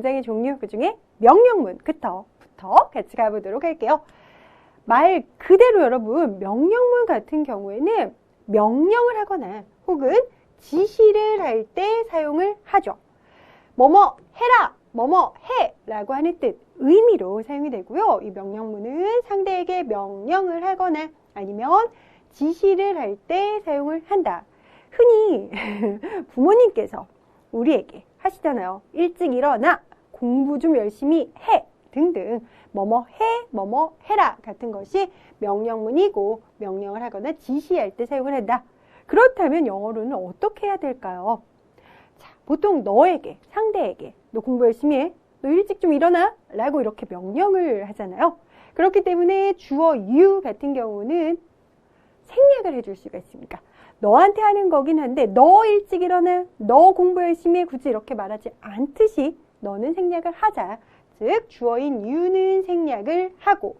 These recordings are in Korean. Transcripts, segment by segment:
문장의 종류, 그 중에 명령문부터 같이 가보도록 할게요. 말 그대로 여러분, 명령문 같은 경우에는 명령을 하거나 혹은 지시를 할 때 사용을 하죠. 뭐뭐 해라, 뭐뭐 해 라고 하는 뜻, 의미로 사용이 되고요. 이 명령문은 상대에게 명령을 하거나 아니면 지시를 할 때 사용을 한다. 흔히 부모님께서 우리에게 하시잖아요. 일찍 일어나, 공부 좀 열심히 해 등등 뭐뭐 해, 뭐뭐 해라 같은 것이 명령문이고 명령을 하거나 지시할 때 사용을 한다. 그렇다면 영어로는 어떻게 해야 될까요? 자, 보통 너에게, 상대에게 너 공부 열심히 해, 너 일찍 좀 일어나 라고 이렇게 명령을 하잖아요. 그렇기 때문에 주어 you 같은 경우는 생략을 해줄 수가 있습니까? 너한테 하는 거긴 한데 너 일찍 일어나, 너 공부 열심히 해 굳이 이렇게 말하지 않듯이 너는 생략을 하자. 즉 주어인 you는 생략을 하고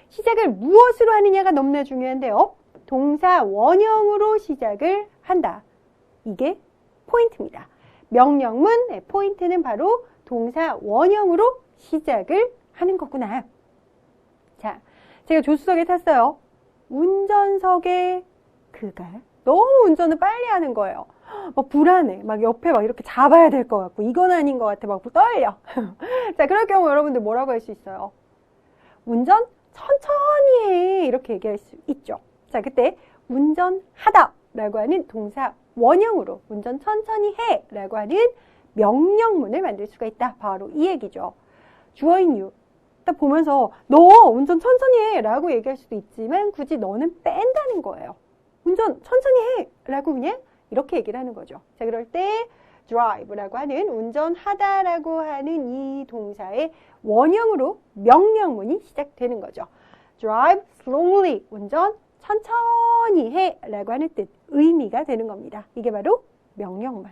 시작을 무엇으로 하느냐가 너무나 중요한데요. 동사 원형으로 시작을 한다. 이게 포인트입니다. 명령문의 포인트는 바로 동사 원형으로 시작을 하는 거구나. 자, 제가 조수석에 탔어요. 운전석에 그가 너무 운전을 빨리 하는 거예요. 막 불안해. 막 옆에 막 이렇게 잡아야 될 것 같고 이건 아닌 것 같아. 막 떨려. 자, 그럴 경우 여러분들 뭐라고 할 수 있어요? 운전 천천히 해. 이렇게 얘기할 수 있죠. 자, 그때 운전하다 라고 하는 동사 원형으로 운전 천천히 해 라고 하는 명령문을 만들 수가 있다. 바로 이 얘기죠. 주어인 you. 딱 보면서 너 운전 천천히 해 라고 얘기할 수도 있지만 굳이 너는 뺀다는 거예요. 운전 천천히 해 라고 그냥 이렇게 얘기를 하는 거죠. 자, 그럴 때 drive라고 하는 운전하다 라고 하는 이 동사의 원형으로 명령문이 시작되는 거죠. drive slowly, 운전 천천히 해 라고 하는 뜻, 의미가 되는 겁니다. 이게 바로 명령문.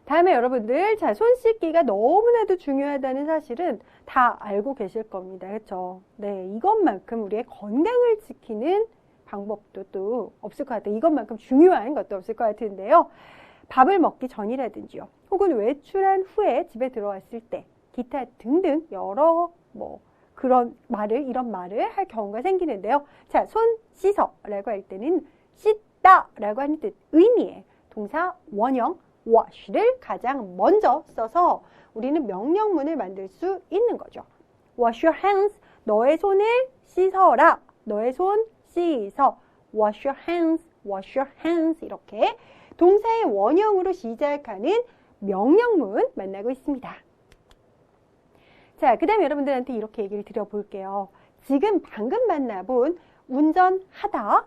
다음에 여러분들, 자, 손 씻기가 너무나도 중요하다는 사실은 다 알고 계실 겁니다. 그렇죠? 네, 이것만큼 우리의 건강을 지키는 방법도 또 없을 것 같아요. 이것만큼 중요한 것도 없을 것 같은데요. 밥을 먹기 전이라든지요. 혹은 외출한 후에 집에 들어왔을 때 기타 등등 여러 이런 말을 할 경우가 생기는데요. 자, 손 씻어 라고 할 때는 씻다 라고 하는 뜻, 의미의 동사 원형 wash를 가장 먼저 써서 우리는 명령문을 만들 수 있는 거죠. wash your hands, 너의 손을 씻어라. 너의 손 씻어. wash your hands, wash your hands 이렇게 동사의 원형으로 시작하는 명령문 만나고 있습니다. 자, 그 다음에 여러분들한테 이렇게 얘기를 드려볼게요. 지금 방금 만나본 운전하다,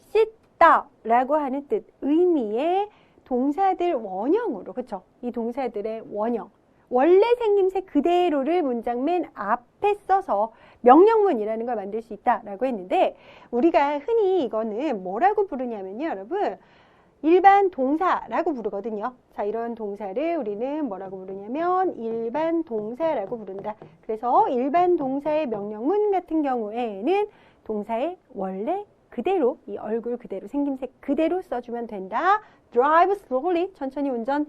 씻다 라고 하는 뜻, 의미의 동사들 원형으로, 그쵸? 이 동사들의 원형, 원래 생김새 그대로를 문장 맨 앞에 써서 명령문이라는 걸 만들 수 있다라고 했는데 우리가 흔히 이거는 뭐라고 부르냐면요, 여러분. 일반 동사라고 부르거든요. 자, 이런 동사를 우리는 뭐라고 부르냐면 일반 동사라고 부른다. 그래서 일반 동사의 명령문 같은 경우에는 동사의 원래 그대로, 이 얼굴 그대로, 생김새 그대로 써주면 된다. drive slowly, 천천히 운전해.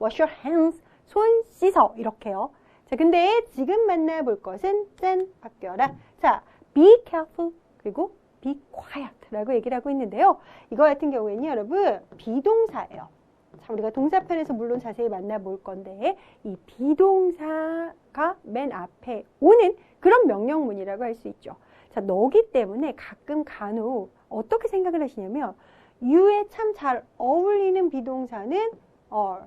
wash your hands, 손 씻어, 이렇게요. 자, 근데 지금 만나볼 것은 짠, 바뀌어라. 자, be careful, 그리고 be quiet 라고 얘기를 하고 있는데요. 이거 같은 경우에는 여러분 비동사예요. 자, 우리가 동사편에서 물론 자세히 만나볼 건데 이 비동사가 맨 앞에 오는 그런 명령문이라고 할 수 있죠. 자, 너기 때문에 가끔 간혹 어떻게 생각을 하시냐면 you에 참 잘 어울리는 비동사는 are.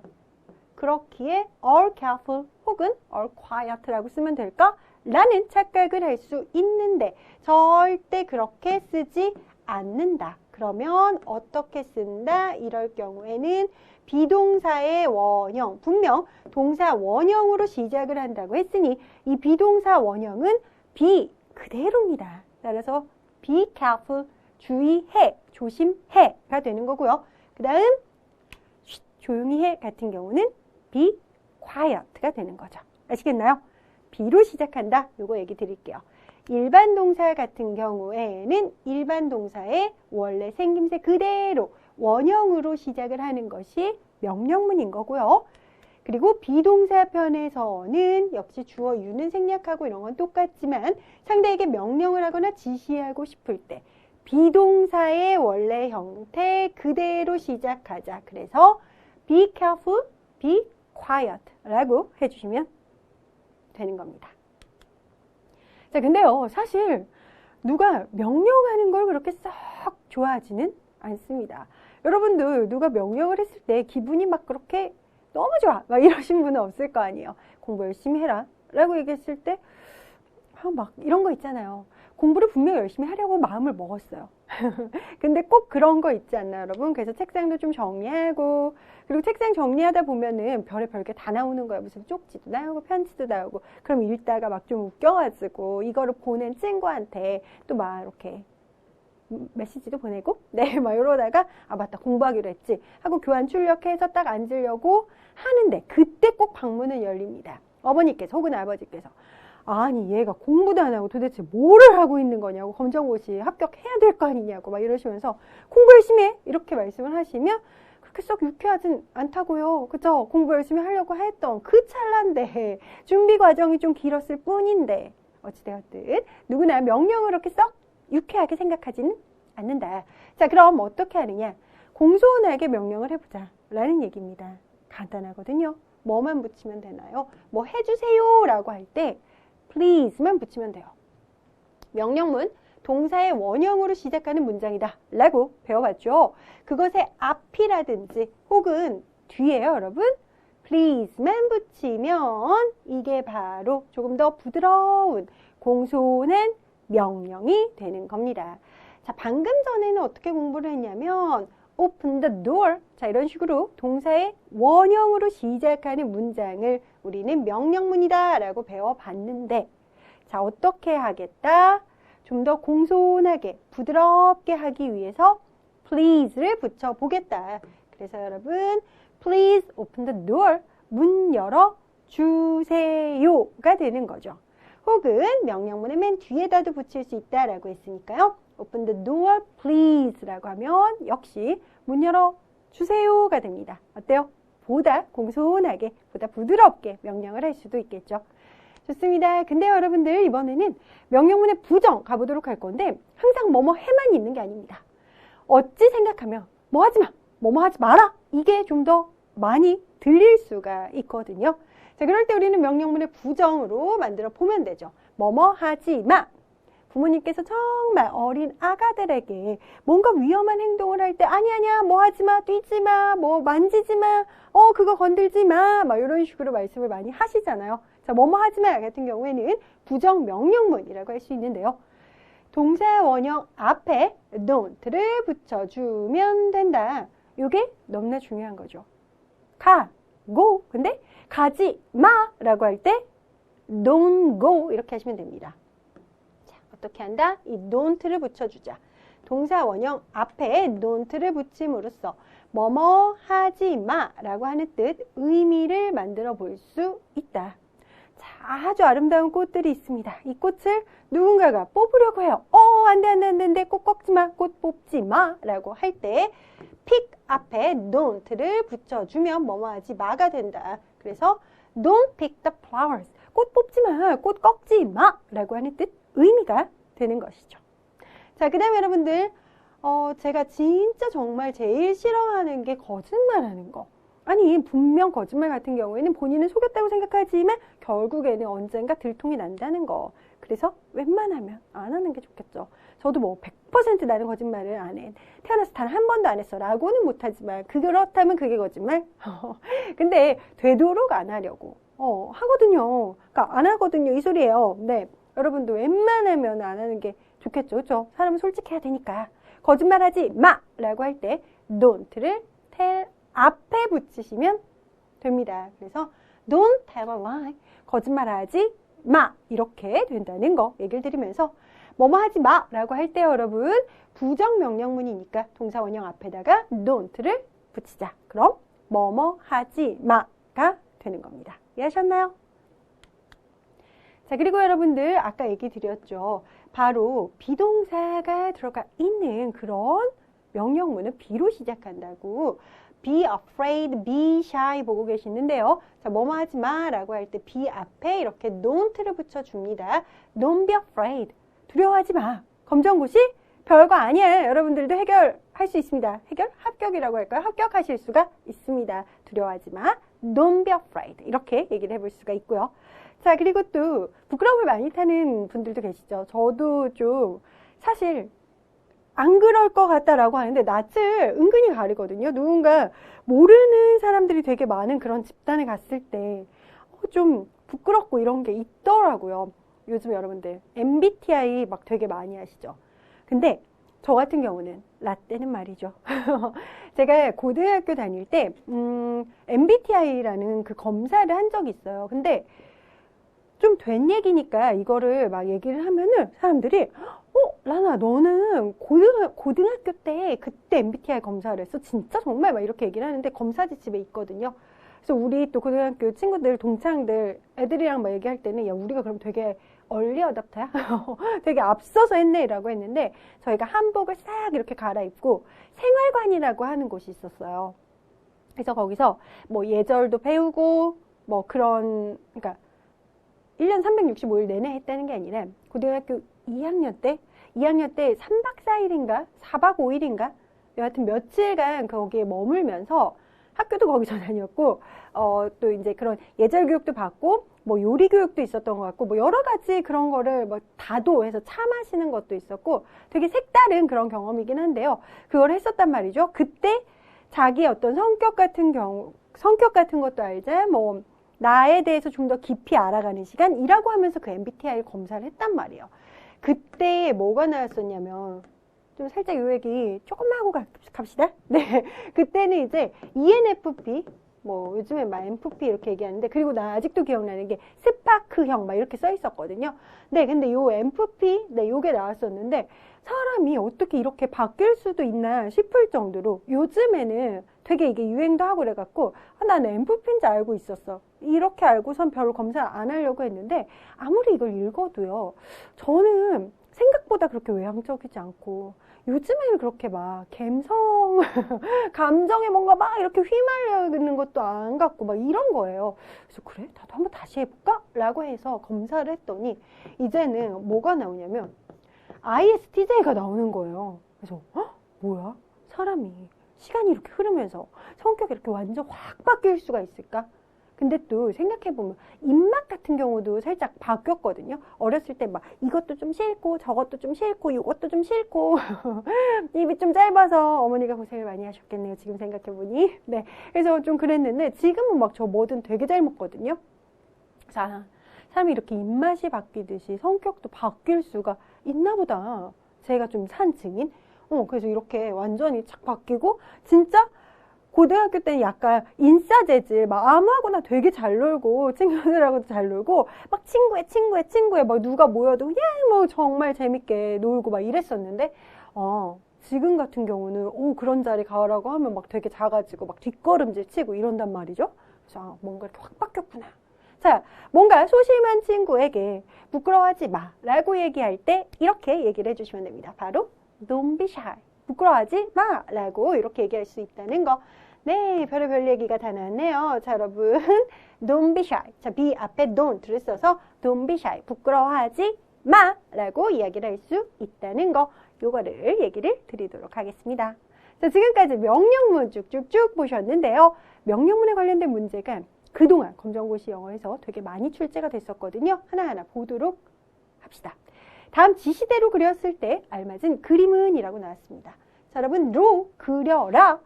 그렇기에 are careful 혹은 are quiet라고 쓰면 될까? 라는 착각을 할 수 있는데 절대 그렇게 쓰지 않는다. 그러면 어떻게 쓴다? 이럴 경우에는 비동사의 원형, 분명 동사 원형으로 시작을 한다고 했으니 이 비동사 원형은 be 그대로입니다. 따라서 be careful, 주의해, 조심해가 되는 거고요. 그 다음 조용히 해 같은 경우는 be quiet가 되는 거죠. 아시겠나요? be로 시작한다. 요거 얘기 드릴게요. 일반 동사 같은 경우에는 일반 동사의 원래 생김새 그대로 원형으로 시작을 하는 것이 명령문인 거고요. 그리고 비동사 편에서는 역시 주어 유는 생략하고 이런 건 똑같지만 상대에게 명령을 하거나 지시하고 싶을 때 비동사의 원래 형태 그대로 시작하자. 그래서 be careful, be quiet 라고 해주시면 되는 겁니다. 자, 근데요, 사실 누가 명령하는 걸 그렇게 썩 좋아하지는 않습니다. 여러분도 누가 명령을 했을 때 기분이 막 그렇게 너무 좋아 막 이러신 분은 없을 거 아니에요. 공부 열심히 해라 라고 얘기했을 때 막 이런 거 있잖아요. 공부를 분명 열심히 하려고 마음을 먹었어요. 근데 꼭 그런 거 있지 않나요, 여러분? 그래서 책상도 좀 정리하고, 그리고 책상 정리하다 보면은 별의별 게 다 나오는 거예요. 무슨 쪽지도 나오고 편지도 나오고. 그럼 읽다가 막 좀 웃겨가지고 이거를 보낸 친구한테 또 막 이렇게 메시지도 보내고, 네, 막 이러다가 아 맞다 공부하기로 했지 하고 교환 출력해서 딱 앉으려고 하는데 그때 꼭 방문은 열립니다. 어머니께서 혹은 아버지께서 아니 얘가 공부도 안 하고 도대체 뭐를 하고 있는 거냐고, 검정고시 합격해야 될 거 아니냐고 막 이러시면서 공부 열심히 해 이렇게 말씀을 하시면 그렇게 썩 유쾌하진 않다고요. 그죠? 공부 열심히 하려고 했던 그 찰나인데 준비 과정이 좀 길었을 뿐인데 어찌되었든 누구나 명령을 그렇게 썩 유쾌하게 생각하지는 않는다. 자, 그럼 어떻게 하느냐? 공손하게 명령을 해보자 라는 얘기입니다. 간단하거든요. 뭐만 붙이면 되나요? 뭐 해주세요 라고 할 때 please만 붙이면 돼요. 명령문 동사의 원형으로 시작하는 문장이다 라고 배워봤죠. 그것의 앞이라든지 혹은 뒤에요, 여러분. please만 붙이면 이게 바로 조금 더 부드러운 공손한 명령이 되는 겁니다. 자, 방금 전에는 어떻게 공부를 했냐면 open the door. 자, 이런 식으로 동사의 원형으로 시작하는 문장을 우리는 명령문이다 라고 배워봤는데, 자, 어떻게 하겠다? 좀 더 공손하게 부드럽게 하기 위해서 please를 붙여보겠다. 그래서 여러분 please open the door. 문 열어 주세요가 되는 거죠. 혹은 명령문의 맨 뒤에다도 붙일 수 있다라고 했으니까요. Open the door please 라고 하면 역시 문 열어 주세요가 됩니다. 어때요? 보다 공손하게, 보다 부드럽게 명령을 할 수도 있겠죠. 좋습니다. 근데 여러분들 이번에는 명령문의 부정 가보도록 할 건데 항상 뭐뭐 해만 있는 게 아닙니다. 어찌 생각하면 뭐 하지 마, 뭐뭐 하지 마라 이게 좀 더 많이 들릴 수가 있거든요. 자, 그럴 때 우리는 명령문의 부정으로 만들어 보면 되죠. 뭐뭐 하지 마. 부모님께서 정말 어린 아가들에게 뭔가 위험한 행동을 할 때 아니야 뭐 하지 마, 뛰지 마, 뭐 만지지 마, 그거 건들지 마, 막 이런 식으로 말씀을 많이 하시잖아요. 자, 뭐뭐 하지 마 같은 경우에는 부정 명령문이라고 할 수 있는데요. 동사 원형 앞에 don't를 붙여주면 된다. 이게 너무나 중요한 거죠. 가, go. 근데 가지 마라고 할 때 don't go 이렇게 하시면 됩니다. 자, 어떻게 한다? 이 don't를 붙여주자. 동사 원형 앞에 don't를 붙임으로써 뭐뭐 하지 마라고 하는 뜻, 의미를 만들어 볼 수 있다. 자, 아주 아름다운 꽃들이 있습니다. 이 꽃을 누군가가 뽑으려고 해요. 안 돼, 꽃 꺾지 마, 꽃 뽑지 마 라고 할 때 pick 앞에 don't를 붙여주면 뭐뭐 하지 마가 된다. 그래서 don't pick the flowers. 꽃 뽑지 마, 꽃 꺾지 마 라고 하는 뜻, 의미가 되는 것이죠. 자, 그 다음에 여러분들 제가 진짜 정말 제일 싫어하는 게 거짓말하는 거. 아니, 분명 거짓말 같은 경우에는 본인은 속였다고 생각하지만 결국에는 언젠가 들통이 난다는 거. 그래서 웬만하면 안 하는 게 좋겠죠. 저도 뭐 100% 나는 거짓말을 안 해. 태어나서 단 한 번도 안 했어 라고는 못하지만 그렇다면 그게 거짓말? 근데 되도록 안 하려고 하거든요. 그러니까 안 하거든요. 이 소리예요. 네, 여러분도 웬만하면 안 하는 게 좋겠죠. 그렇죠? 사람은 솔직해야 되니까. 거짓말하지 마 라고 할 때 don't를 tell 앞에 붙이시면 됩니다. 그래서 don't tell a lie. 거짓말하지 마. 이렇게 된다는 거 얘기를 드리면서 뭐뭐 하지 마 라고 할 때 여러분 부정 명령문이니까 동사 원형 앞에다가 don't를 붙이자. 그럼 뭐뭐 하지 마가 되는 겁니다. 이해하셨나요? 자, 그리고 여러분들 아까 얘기 드렸죠. 바로 비동사가 들어가 있는 그런 명령문은 B로 시작한다고. be afraid, be shy 보고 계시는데요. 자, 뭐뭐 하지 마 라고 할 때 be 앞에 이렇게 don't를 붙여줍니다. Don't be afraid. 두려워하지 마. 검정고시 별거 아니에요. 여러분들도 해결할 수 있습니다. 해결? 합격이라고 할까요? 합격하실 수가 있습니다. 두려워하지 마. Don't be afraid. 이렇게 얘기를 해볼 수가 있고요. 자, 그리고 또 부끄러움을 많이 타는 분들도 계시죠. 저도 좀 사실 안 그럴 것 같다라고 하는데 낯을 은근히 가리거든요. 누군가 모르는 사람들이 되게 많은 그런 집단에 갔을 때 좀 부끄럽고 이런 게 있더라고요. 요즘 여러분들 MBTI 막 되게 많이 하시죠. 근데 저 같은 경우는 라떼는 말이죠. 제가 고등학교 다닐 때 MBTI라는 그 검사를 한 적이 있어요. 근데 좀 된 얘기니까 이거를 막 얘기를 하면은 사람들이 라나 너는 고등학교 때 그때 MBTI 검사를 했어? 진짜 정말? 막 이렇게 얘기를 하는데 검사지 집에 있거든요. 그래서 우리 또 고등학교 친구들, 동창들 애들이랑 막 얘기할 때는 야 우리가 그럼 되게 얼리 어답터야? 되게 앞서서 했네 라고 했는데 저희가 한복을 싹 이렇게 갈아입고 생활관이라고 하는 곳이 있었어요. 그래서 거기서 뭐 예절도 배우고 뭐 그런 그러니까 1년 365일 내내 했다는 게 아니라 고등학교 2학년 때 3박 4일인가 4박 5일인가 여하튼 며칠간 거기에 머물면서 학교도 거기서 다녔고 또 이제 그런 예절 교육도 받고 뭐 요리 교육도 있었던 것 같고 뭐 여러 가지 그런 거를 뭐 다도해서 차 마시는 것도 있었고 되게 색다른 그런 경험이긴 한데요. 그걸 했었단 말이죠. 그때 자기의 어떤 성격 같은 것도 알자 뭐 나에 대해서 좀 더 깊이 알아가는 시간이라고 하면서 그 MBTI 검사를 했단 말이에요. 그때 뭐가 나왔었냐면 좀 살짝 요 얘기 조금 하고 갑시다. 네, 그때는 이제 ENFP 뭐 요즘에 막 MFP 이렇게 얘기하는데 그리고 나 아직도 기억나는 게 스파크형 막 이렇게 써 있었거든요. 네, 근데 요 MFP 네 요게 나왔었는데 사람이 어떻게 이렇게 바뀔 수도 있나 싶을 정도로 요즘에는 되게 이게 유행도 하고 그래갖고 나는 MFP인지 알고 있었어. 이렇게 알고선 별 검사 안 하려고 했는데 아무리 이걸 읽어도요. 저는 생각보다 그렇게 외향적이지 않고 요즘에는 그렇게 막 감성, 감정에 뭔가 막 이렇게 휘말려는 것도 안 같고 막 이런 거예요. 그래서 그래? 나도 한번 다시 해볼까? 라고 해서 검사를 했더니 이제는 뭐가 나오냐면 ISTJ가 나오는 거예요. 그래서 뭐야? 사람이 시간이 이렇게 흐르면서 성격이 이렇게 완전 확 바뀔 수가 있을까? 근데 또 생각해보면 입맛 같은 경우도 살짝 바뀌었거든요. 어렸을 때 막 이것도 좀 싫고 저것도 좀 싫고 이것도 좀 싫고 입이 좀 짧아서 어머니가 고생을 많이 하셨겠네요. 지금 생각해보니. 네, 그래서 좀 그랬는데 지금은 막 저 뭐든 되게 잘 먹거든요. 자, 사람이 이렇게 입맛이 바뀌듯이 성격도 바뀔 수가 있나 보다. 제가 좀 산 증인. 그래서 이렇게 완전히 착 바뀌고 진짜 고등학교 때는 약간 인싸재질, 막 아무하고나 되게 잘 놀고, 친구들하고도 잘 놀고, 막 친구에, 막 누가 모여도 그냥 뭐 정말 재밌게 놀고 막 이랬었는데, 지금 같은 경우는, 그런 자리 가라고 하면 막 되게 작아지고, 막 뒷걸음질 치고 이런단 말이죠. 그래서 뭔가 이렇게 확 바뀌었구나. 자, 뭔가 소심한 친구에게 부끄러워하지 마 라고 얘기할 때 이렇게 얘기를 해주시면 됩니다. 바로, don't be shy. 부끄러워하지 마 라고 이렇게 얘기할 수 있다는 거. 네, 별의별 얘기가 다 나왔네요. 자, 여러분, don't be shy. 자, be 앞에 don't를 써서 don't be shy. 부끄러워하지 마 라고 이야기를 할 수 있다는 거. 요거를 얘기를 드리도록 하겠습니다. 자, 지금까지 명령문 쭉쭉쭉 보셨는데요. 명령문에 관련된 문제가 그동안 검정고시 영어에서 되게 많이 출제가 됐었거든요. 하나하나 보도록 합시다. 다음 지시대로 그렸을 때 알맞은 그림은 이라고 나왔습니다. 자, 여러분, draw, 그려라.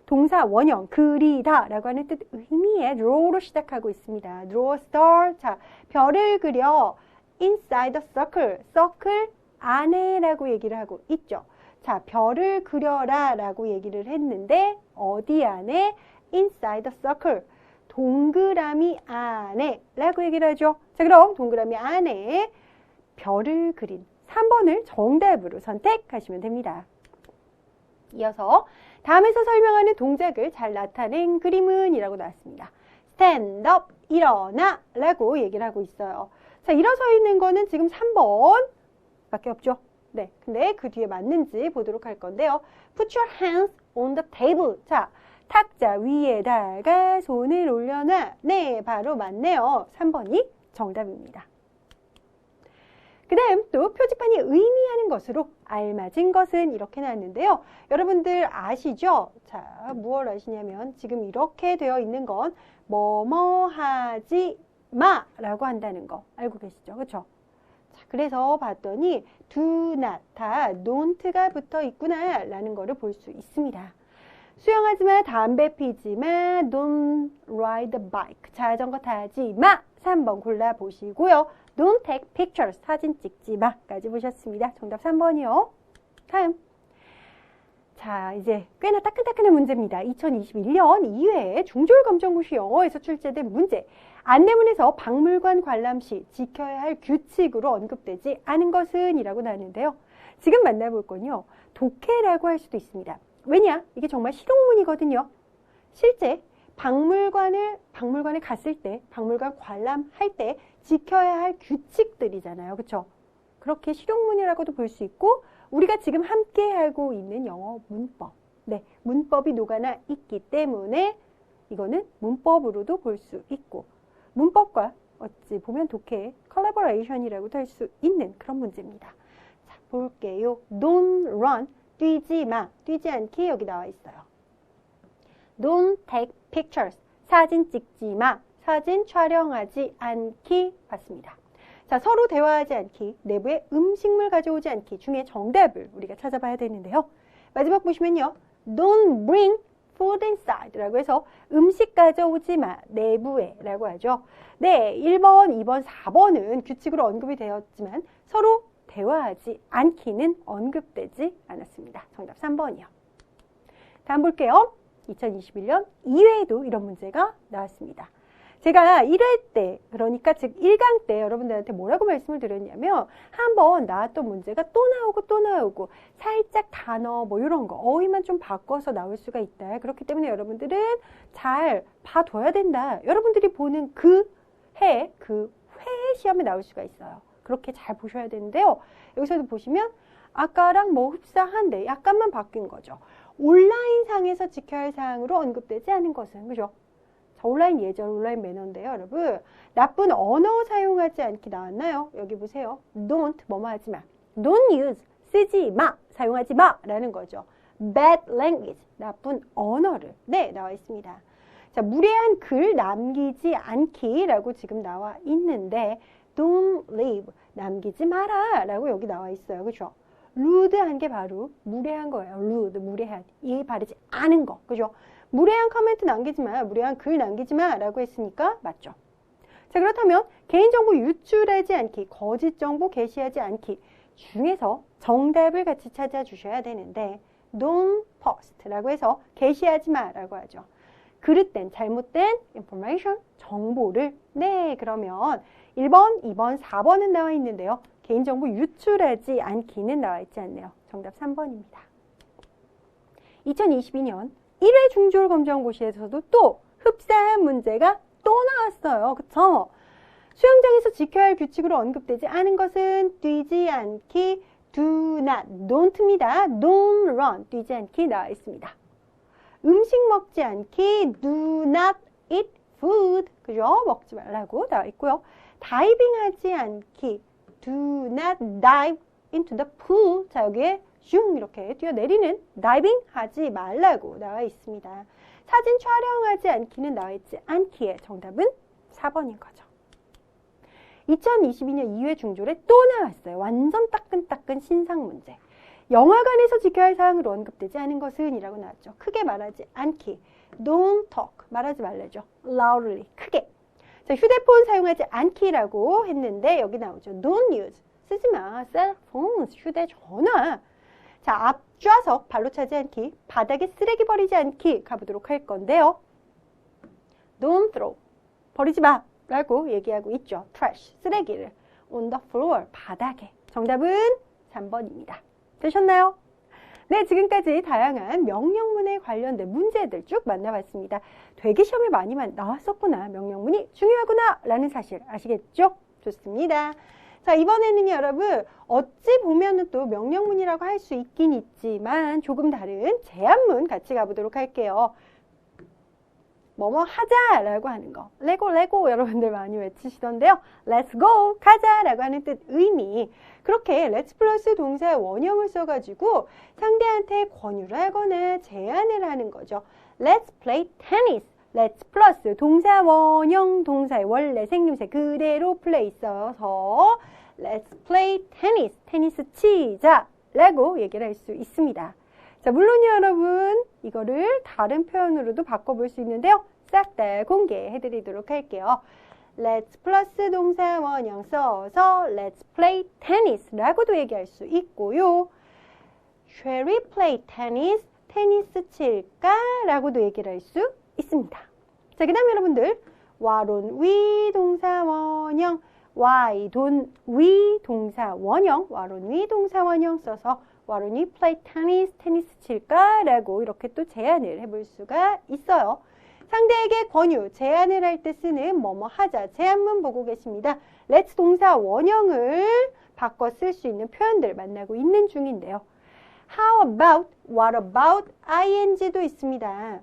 동사 원형, 그리다 라고 하는 뜻 의미의 draw로 시작하고 있습니다. draw a star. 자, 별을 그려 inside the circle. circle 안에 라고 얘기를 하고 있죠. 자, 별을 그려라 라고 얘기를 했는데 어디 안에? inside the circle. 동그라미 안에 라고 얘기를 하죠. 자, 그럼 동그라미 안에 별을 그린 3번을 정답으로 선택하시면 됩니다. 이어서 다음에서 설명하는 동작을 잘 나타낸 그림은 이라고 나왔습니다. stand up, 일어나 라고 얘기를 하고 있어요. 자, 일어서 있는 거는 지금 3번 밖에 없죠. 네, 근데 그 뒤에 맞는지 보도록 할 건데요. Put your hands on the table. 자, 탁자 위에다가 손을 올려놔. 네, 바로 맞네요. 3번이 정답입니다. 그 다음 또 표지판이 의미하는 것으로 알맞은 것은 이렇게 나왔는데요. 여러분들 아시죠? 자, 무엇을 아시냐면 지금 이렇게 되어 있는 건 뭐뭐 하지 마라고 한다는 거 알고 계시죠? 그렇죠? 자, 그래서 봤더니 do not 다 don't가 붙어 있구나 라는 거를 볼 수 있습니다. 수영하지 마, 담배 피지 마, don't ride the bike, 자전거 타지 마. 3번 골라보시고요. Don't take pictures, 사진 찍지 마까지 보셨습니다. 정답 3번이요. 다음. 자, 이제 꽤나 따끈따끈한 문제입니다. 2021년 2회 중졸검정고시 영어에서 출제된 문제. 안내문에서 박물관 관람 시 지켜야 할 규칙으로 언급되지 않은 것은 이라고 나왔는데요. 지금 만나볼 건요. 독해라고 할 수도 있습니다. 왜냐? 이게 정말 실용문이거든요. 실제 박물관에 갔을 때, 박물관 관람할 때 지켜야 할 규칙들이잖아요. 그렇죠? 그렇게 실용문이라고도 볼 수 있고 우리가 지금 함께 하고 있는 영어 문법. 네, 문법이 녹아나 있기 때문에 이거는 문법으로도 볼 수 있고 문법과 어찌 보면 독해의 컬래버레이션이라고도 할 수 있는 그런 문제입니다. 자, 볼게요. Don't run, 뛰지 마, 뛰지 않기 여기 나와 있어요. Don't take pictures, 사진 찍지 마, 사진 촬영하지 않기 봤습니다. 자, 서로 대화하지 않기, 내부에 음식물 가져오지 않기 중에 정답을 우리가 찾아봐야 되는데요. 마지막 보시면요. Don't bring food inside 라고 해서 음식 가져오지 마, 내부에 라고 하죠. 네, 1번, 2번, 4번은 규칙으로 언급이 되었지만 서로 대화하지 않기는 언급되지 않았습니다. 정답 3번이요. 다음 볼게요. 2021년 2회에도 이런 문제가 나왔습니다. 제가 1회 때, 그러니까 즉 1강 때 여러분들한테 뭐라고 말씀을 드렸냐면 한번 나왔던 문제가 또 나오고 살짝 단어 뭐 이런 거 어휘만 좀 바꿔서 나올 수가 있다. 그렇기 때문에 여러분들은 잘 봐둬야 된다. 여러분들이 보는 그 회 시험에 나올 수가 있어요. 그렇게 잘 보셔야 되는데요. 여기서도 보시면 아까랑 뭐 흡사한데 약간만 바뀐 거죠. 온라인상에서 지켜야 할 사항으로 언급되지 않은 것은, 그죠? 자, 온라인 예절, 온라인 매너인데요, 여러분. 나쁜 언어 사용하지 않기 나왔나요? 여기 보세요. Don't, 뭐뭐 하지 마. Don't use, 쓰지 마, 사용하지 마 라는 거죠. Bad language, 나쁜 언어를. 네, 나와 있습니다. 자, 무례한 글 남기지 않기라고 지금 나와 있는데 Don't leave, 남기지 마라 라고 여기 나와 있어요. 그죠? rude한 게 바로 무례한 거예요. rude, 무례한. 예의 바르지 않은 거. 그죠? 무례한 커멘트 남기지 마, 무례한 글 남기지 마 라고 했으니까 맞죠. 자, 그렇다면 개인정보 유출하지 않기, 거짓 정보 게시하지 않기 중에서 정답을 같이 찾아주셔야 되는데 don't post 라고 해서 게시하지 마 라고 하죠. 그릇된, 잘못된 information, 정보를. 네, 그러면 1번, 2번, 4번은 나와 있는데요. 개인정보 유출하지 않기는 나와 있지 않네요. 정답 3번입니다. 2022년 1회 중졸검정고시에서도 또 흡사한 문제가 또 나왔어요. 그쵸? 수영장에서 지켜야 할 규칙으로 언급되지 않은 것은 뛰지 않기, do not, don't입니다. don't run, 뛰지 않기 나와 있습니다. 음식 먹지 않기, do not eat food, 그죠? 먹지 말라고 나와 있고요. 다이빙 하지 않기, do not dive into the pool. 자, 여기에 슝 이렇게 뛰어내리는 다이빙 하지 말라고 나와 있습니다. 사진 촬영하지 않기는 나와 있지 않기에 정답은 4번인 거죠. 2022년 2회 중졸에 또 나왔어요. 완전 따끈따끈 신상 문제. 영화관에서 지켜야 할 사항으로 언급되지 않은 것은 이라고 나왔죠. 크게 말하지 않기. Don't talk. 말하지 말래죠. Loudly. 크게. 자, 휴대폰 사용하지 않기라고 했는데 여기 나오죠. Don't use. 쓰지 마. Cell phones. 휴대전화. 자, 앞좌석 발로 차지 않기. 바닥에 쓰레기 버리지 않기 가보도록 할 건데요. Don't throw. 버리지 마. 라고 얘기하고 있죠. Trash. 쓰레기를. On the floor. 바닥에. 정답은 3번입니다. 되셨나요? 네, 지금까지 다양한 명령문에 관련된 문제들 쭉 만나봤습니다. 되게 시험에 많이 나왔었구나. 명령문이 중요하구나. 라는 사실 아시겠죠? 좋습니다. 자, 이번에는 여러분 어찌 보면은 또 명령문이라고 할 수 있긴 있지만 조금 다른 제안문 같이 가보도록 할게요. 뭐뭐 하자라고 하는 거. 레고 여러분들 많이 외치시던데요. Let's go 가자라고 하는 뜻 의미. 그렇게 let's 플러스 동사의 원형을 써가지고 상대한테 권유를 하거나 제안을 하는 거죠. Let's play tennis. let's 플러스 동사 원형 동사의 원래 생김새 그대로 play 써서 let's play tennis. 테니스 치자 라고 얘기를 할 수 있습니다. 자, 물론요 여러분 이거를 다른 표현으로도 바꿔볼 수 있는데요. 싹 다 공개해 드리도록 할게요. let's 플러스 동사 원형 써서 let's play tennis 라고도 얘기할 수 있고요. shall we play tennis? 테니스 칠까? 라고도 얘기를 할 수 있습니다. 자, 그 다음에 여러분들 what don't we 동사 원형 why don't we 동사 원형 what don't we 동사 원형 써서 Why don't you play tennis? 테니스 칠까? 라고 이렇게 또 제안을 해볼 수가 있어요. 상대에게 권유, 제안을 할 때 쓰는 뭐뭐 하자, 제안문 보고 계십니다. let's 동사 원형을 바꿔 쓸 수 있는 표현들 만나고 있는 중인데요. How about, what about, ing도 있습니다.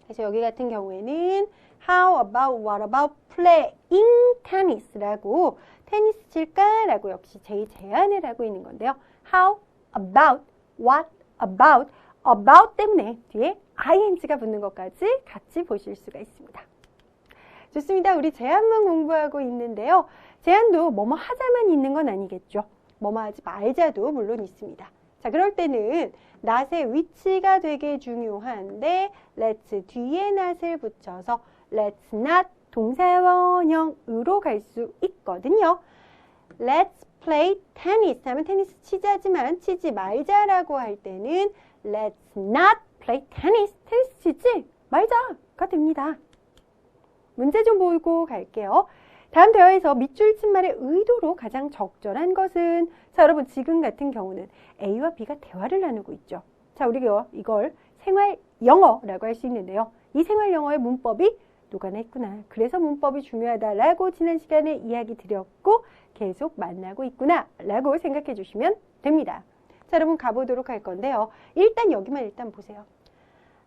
그래서 여기 같은 경우에는 How about, what about playing tennis라고 테니스 칠까? 라고 역시 제안을 하고 있는 건데요. How about, what about 때문에 뒤에 ing가 붙는 것까지 같이 보실 수가 있습니다. 좋습니다. 우리 제안문 공부하고 있는데요. 제안도 뭐뭐 하자만 있는 건 아니겠죠. 뭐뭐 하지 말자도 물론 있습니다. 자, 그럴 때는 not의 위치가 되게 중요한데 let's 뒤에 not을 붙여서 let's not 동사 원형으로 갈 수 있거든요. Let's play tennis 하면 테니스 치자지만 치지 말자라고 할 때는 let's not play tennis. 테니스 치지 말자가 됩니다. 문제 좀 보고 갈게요. 다음 대화에서 밑줄 친 말의 의도로 가장 적절한 것은 자, 여러분 지금 같은 경우는 A와 B가 대화를 나누고 있죠. 자, 우리가 이걸 생활 영어라고 할 수 있는데요. 이 생활 영어의 문법이 녹아나 있구나. 그래서 문법이 중요하다라고 지난 시간에 이야기 드렸고 계속 만나고 있구나 라고 생각해 주시면 됩니다. 자, 여러분 가보도록 할 건데요. 일단 여기만 보세요.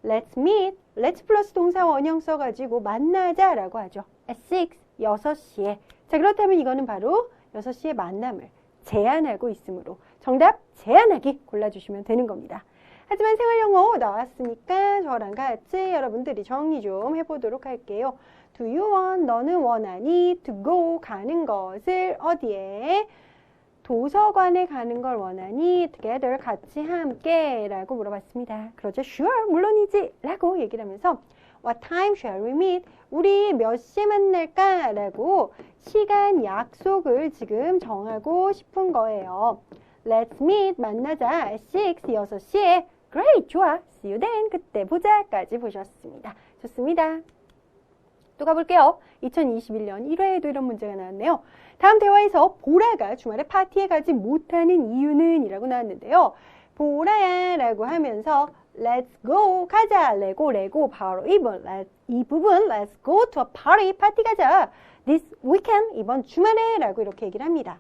Let's meet, let's 플러스 동사 원형 써가지고 만나자 라고 하죠. At 6, 6시에. 자, 그렇다면 이거는 바로 6시에 만남을 제안하고 있으므로 정답 제안하기 골라주시면 되는 겁니다. 하지만 생활영어 나왔으니까 저랑 같이 여러분들이 정리 좀 해보도록 할게요. Do you want? 너는 원하니? To go? 가는 것을 어디에? 도서관에 가는 걸 원하니? Together? 같이 함께? 라고 물어봤습니다. 그러죠. Sure, 물론이지 라고 얘기를 하면서 What time shall we meet? 우리 몇 시에 만날까? 라고 시간 약속을 지금 정하고 싶은 거예요. Let's meet, 만나자. At 6, 6시에. Great, 좋아. See you then, 그때 보자까지 보셨습니다. 좋습니다. 또 가볼게요. 2021년 1회에도 이런 문제가 나왔네요. 다음 대화에서 보라가 주말에 파티에 가지 못하는 이유는 이라고 나왔는데요. 보라야 라고 하면서 Let's go, 가자. 레고 바로 이 부분 Let's go to a party, 파티 가자. This weekend, 이번 주말에 라고 이렇게 얘기를 합니다.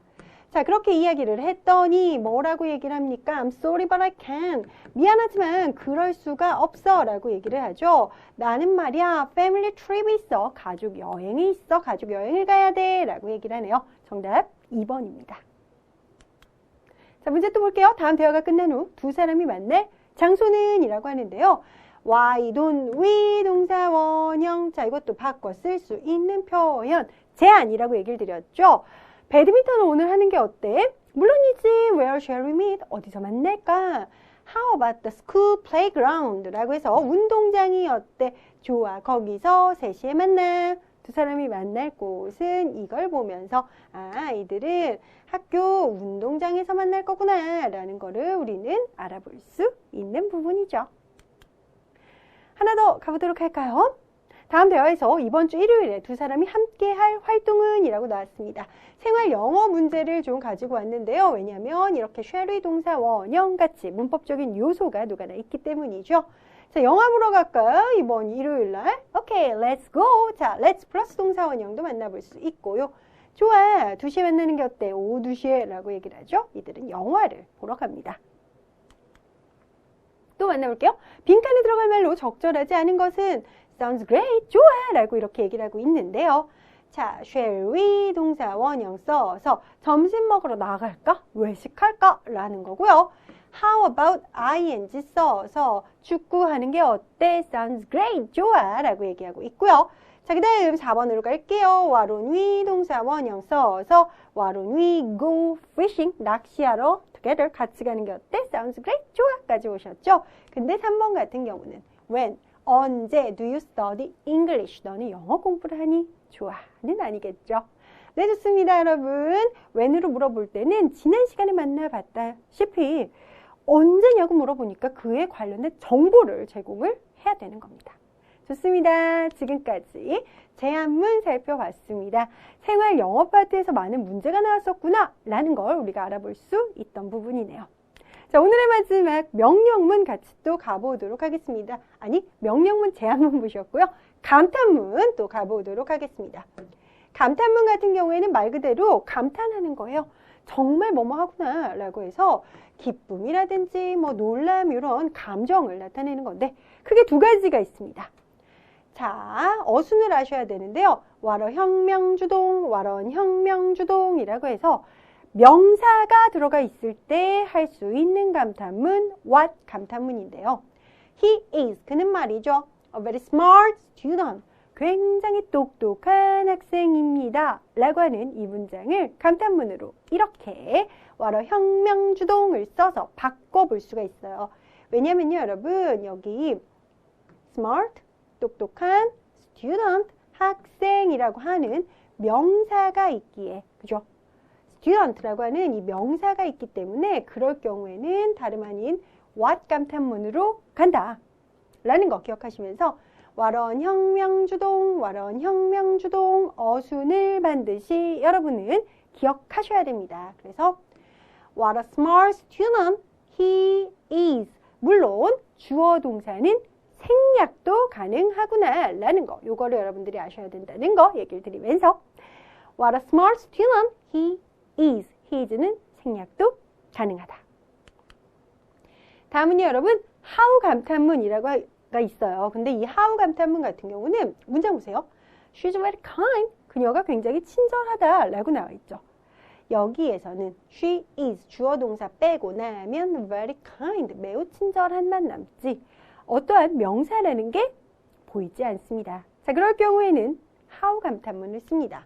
자, 그렇게 이야기를 했더니 뭐라고 얘기를 합니까? I'm sorry but I can't. 미안하지만 그럴 수가 없어 라고 얘기를 하죠. 나는 말이야 family trip이 있어. 가족 여행이 있어. 가족 여행을 가야 돼 라고 얘기를 하네요. 정답 2번입니다. 자, 문제 또 볼게요. 다음 대화가 끝난 후 두 사람이 만날 장소는 이라고 하는데요. Why don't we 동사 원형. 자, 이것도 바꿔 쓸 수 있는 표현 제안이라고 얘기를 드렸죠. 배드민턴을 오늘 하는 게 어때? 물론이지. Where shall we meet? 어디서 만날까? How about the school playground? 라고 해서 운동장이 어때? 좋아. 거기서 3시에 만나. 두 사람이 만날 곳은 이걸 보면서 아, 이들은 학교 운동장에서 만날 거구나 라는 거를 우리는 알아볼 수 있는 부분이죠. 하나 더 가보도록 할까요? 다음 대화에서 이번 주 일요일에 두 사람이 함께 할 활동은 이라고 나왔습니다. 생활 영어 문제를 좀 가지고 왔는데요. 왜냐하면 이렇게 shall이 동사 원형같이 문법적인 요소가 녹아나 있기 때문이죠. 자, 영화 보러 갈까요? 이번 일요일날. 오케이, let's go. 자, let's 플러스 동사 원형도 만나볼 수 있고요. 좋아, 2시에 만나는 게 어때? 오후 2시에 라고 얘기를 하죠. 이들은 영화를 보러 갑니다. 또 만나볼게요. 빈칸에 들어갈 말로 적절하지 않은 것은 sounds great, 좋아 라고 이렇게 얘기를 하고 있는데요. 자, shall we 동사 원형 써서 점심 먹으러 나갈까? 외식할까? 라는 거고요. How about ing 써서 축구하는 게 어때? Sounds great, 좋아 라고 얘기하고 있고요. 자, 그 다음 4번으로 갈게요. Why don't we 동사 원형 써서 Why don't we go fishing? 낚시하러 together 같이 가는 게 어때? Sounds great, 좋아까지 오셨죠? 근데 3번 같은 경우는 when, 언제 do you study English? 너는 영어 공부를 하니? 좋아는 아니겠죠. 네, 좋습니다, 여러분. when으로 물어볼 때는 지난 시간에 만나봤다시피 언제냐고 물어보니까 그에 관련된 정보를 제공을 해야 되는 겁니다. 좋습니다. 지금까지 제한문 살펴봤습니다. 생활 영어 파트에서 많은 문제가 나왔었구나 라는 걸 우리가 알아볼 수 있던 부분이네요. 자, 오늘의 마지막 명령문 같이 또 가보도록 하겠습니다. 아니, 명령문 제한문 보셨고요. 감탄문 또 가보도록 하겠습니다. 감탄문 같은 경우에는 말 그대로 감탄하는 거예요. 정말 뭐뭐 하구나 라고 해서 기쁨이라든지 뭐 놀람 이런 감정을 나타내는 건데 크게 두 가지가 있습니다. 자, 어순을 아셔야 되는데요. 와러 혁명주동, 와런 혁명주동이라고 해서 명사가 들어가 있을 때 할 수 있는 감탄문, what 감탄문인데요. He is, 그는 말이죠. A very smart student. 굉장히 똑똑한 학생입니다. 라고 하는 이 문장을 감탄문으로 이렇게 와러 혁명주동을 써서 바꿔볼 수가 있어요. 왜냐면요, 여러분, 여기 smart, 똑똑한 student, 학생이라고 하는 명사가 있기에, 그죠? student라고 하는 이 명사가 있기 때문에 그럴 경우에는 다름 아닌 what 감탄문으로 간다. 라는 거 기억하시면서 와런 혁명주동, 와런 혁명주동 어순을 반드시 여러분은 기억하셔야 됩니다. 그래서 what a smart student he is. 물론 주어 동사는 생략도 가능하구나 라는 거, 요거를 여러분들이 아셔야 된다는 거 얘기를 드리면서 what a smart student he is. his는 생략도 가능하다. 다음은요, 여러분 how 감탄문이라고 가 있어요. 근데 이 how 감탄문 같은 경우는 문장 보세요. She's very kind. 그녀가 굉장히 친절하다 라고 나와 있죠. 여기에서는 she is 주어 동사 빼고 나면 very kind 매우 친절한만 남지 어떠한 명사라는 게 보이지 않습니다. 자, 그럴 경우에는 how 감탄문을 씁니다.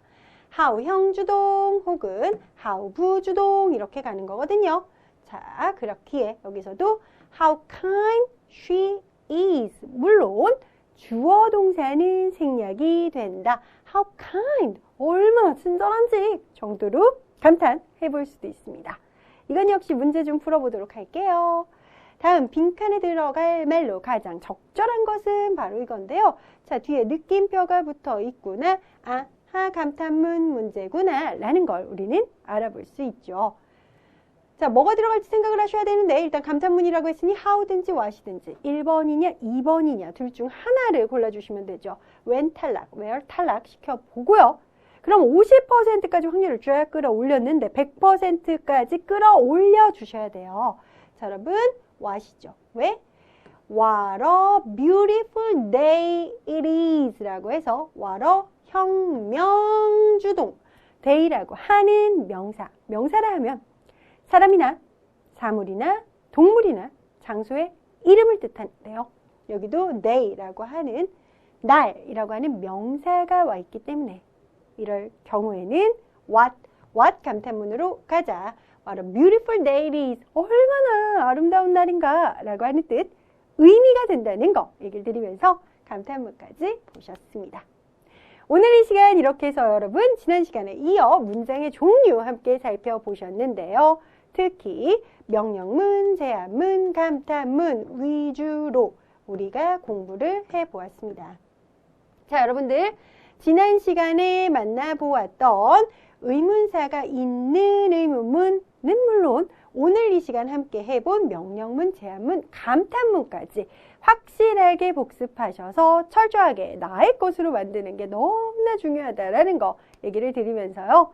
how 형주동 혹은 how 부주동 이렇게 가는 거거든요. 자, 그렇기에 여기서도 how kind she is. 물론 주어 동사는 생략이 된다. How kind. 얼마나 친절한지 정도로 감탄해 볼 수도 있습니다. 이건 역시 문제 좀 풀어보도록 할게요. 다음 빈칸에 들어갈 말로 가장 적절한 것은 바로 이건데요. 자, 뒤에 느낌표가 붙어 있구나. 아하, 감탄문 문제구나 라는 걸 우리는 알아볼 수 있죠. 자, 뭐가 들어갈지 생각을 하셔야 되는데 일단 감탄문이라고 했으니 how든지 what이든지 1번이냐 2번이냐 둘 중 하나를 골라주시면 되죠. when 탈락, where 탈락 시켜보고요. 그럼 50%까지 확률을 쫙 끌어올렸는데 100%까지 끌어올려 주셔야 돼요. 자, 여러분 what이죠. 왜? What a beautiful day it is 라고 해서 what a 혁명주동 day라고 하는 명사, 명사라 하면 사람이나 사물이나 동물이나 장소의 이름을 뜻하는데요. 여기도 day라고 하는 날이라고 하는 명사가 와 있기 때문에 이럴 경우에는 what 감탄문으로 가자. What a beautiful day it is. 얼마나 아름다운 날인가 라고 하는 뜻, 의미가 된다는 거 얘기를 드리면서 감탄문까지 보셨습니다. 오늘 이 시간 이렇게 해서 여러분 지난 시간에 이어 문장의 종류 함께 살펴보셨는데요. 특히 명령문, 제한문, 감탄문 위주로 우리가 공부를 해보았습니다. 자, 여러분들 지난 시간에 만나보았던 의문사가 있는 의문문은 물론 오늘 이 시간 함께 해본 명령문, 제한문, 감탄문까지 확실하게 복습하셔서 철저하게 나의 것으로 만드는 게 너무나 중요하다라는 거 얘기를 드리면서요.